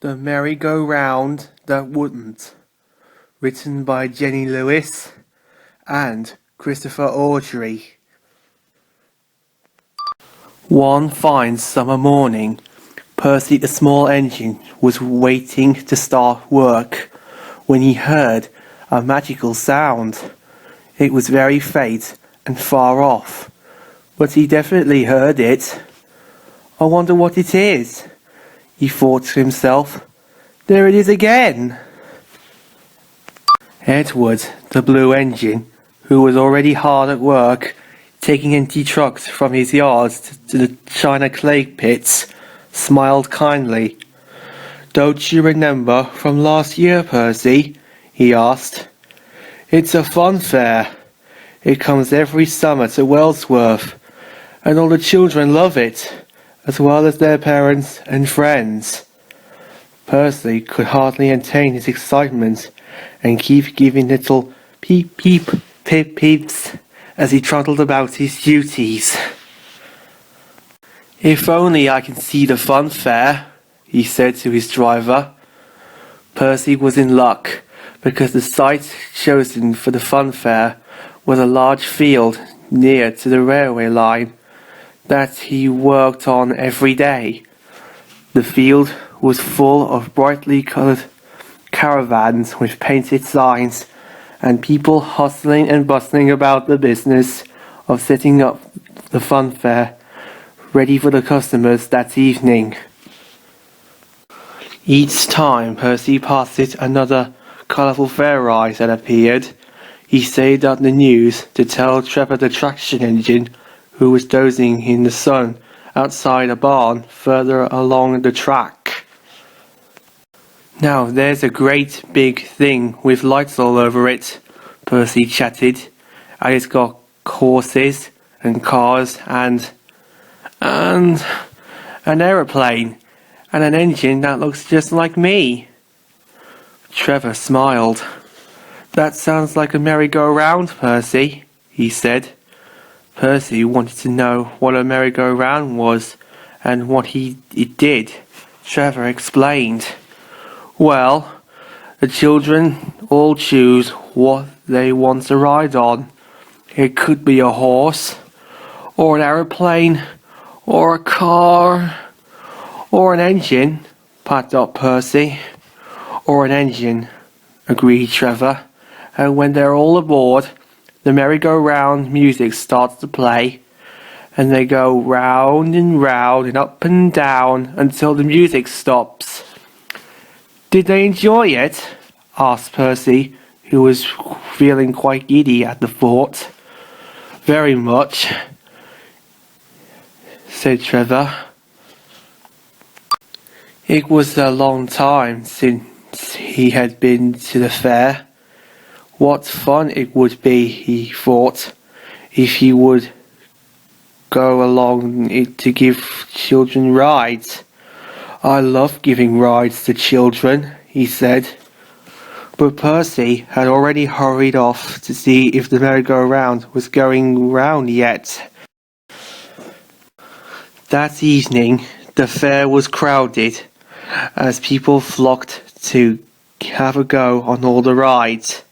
The Merry-Go-Round That Wouldn't, written by Jenny Lewis and Christopher Audrey. One fine summer morning, Percy the small engine was waiting to start work when he heard a magical sound. It was very faint and far off, but he definitely heard it. I wonder what it is, he thought to himself. There it is again! Edward, the blue engine, who was already hard at work, taking empty trucks from his yards to the china clay pits, smiled kindly. Don't you remember from last year, Percy? He asked. It's a fun fair. It comes every summer to Wellsworth, and all the children love it, as well as their parents and friends. Percy could hardly contain his excitement and keep giving little peep peep pip peeps as he trotted about his duties. If only I can see the fun fair, he said to his driver. Percy was in luck, because the site chosen for the fun fair was a large field near to the railway line that he worked on every day. The field was full of brightly coloured caravans with painted signs, and people hustling and bustling about the business of setting up the fun fair, ready for the customers that evening. Each time Percy passed it another colourful fair ride that appeared, he stayed on the news to tell Trevor the traction engine, who was dozing in the sun outside a barn further along the track. Now there's a great big thing with lights all over it, Percy chatted, and it's got horses and cars and an aeroplane and an engine that looks just like me. Trevor smiled. That sounds like a merry-go-round, Percy, he said. Percy wanted to know what a merry-go-round was and what it did. Trevor explained. Well, the children all choose what they want to ride on. It could be a horse, or an aeroplane, or a car, or an engine, packed up Percy. Or an engine, agreed Trevor. And when they're all aboard, the merry-go-round music starts to play, and they go round and up and down until the music stops. Did they enjoy it? Asked Percy, who was feeling quite giddy at the thought. Very much, said Trevor. It was a long time since he had been to the fair. What fun it would be, he thought, if he would go along to give children rides. I love giving rides to children, he said. But Percy had already hurried off to see if the merry-go-round was going round yet. That evening, the fair was crowded, as people flocked to have a go on all the rides.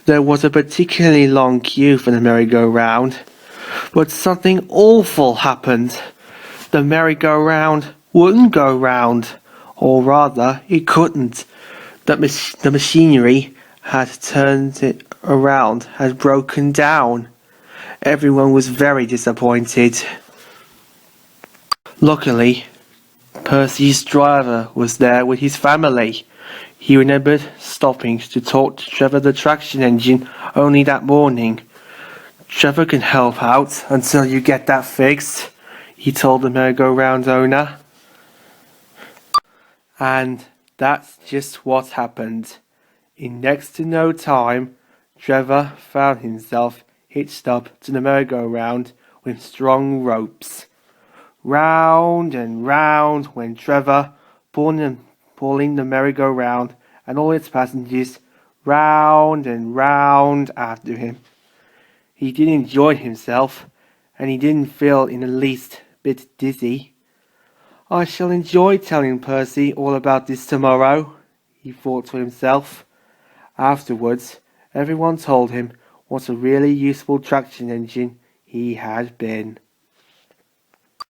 There was a particularly long queue for the merry-go-round, but something awful happened. The merry-go-round wouldn't go round, or rather, it couldn't. The machinery had turned it around had broken down. Everyone was very disappointed. Luckily, Percy's driver was there with his family. He remembered stopping to talk to Trevor the traction engine only that morning. Trevor can help out until you get that fixed, he told the merry-go-round owner. And that's just what happened. In next to no time, Trevor found himself hitched up to the merry-go-round with strong ropes. Round and round went Trevor, pulling the merry-go-round and all its passengers round and round after him. He did enjoy himself, and he didn't feel in the least bit dizzy. I shall enjoy telling Percy all about this tomorrow, he thought to himself. Afterwards, everyone told him what a really useful traction engine he had been.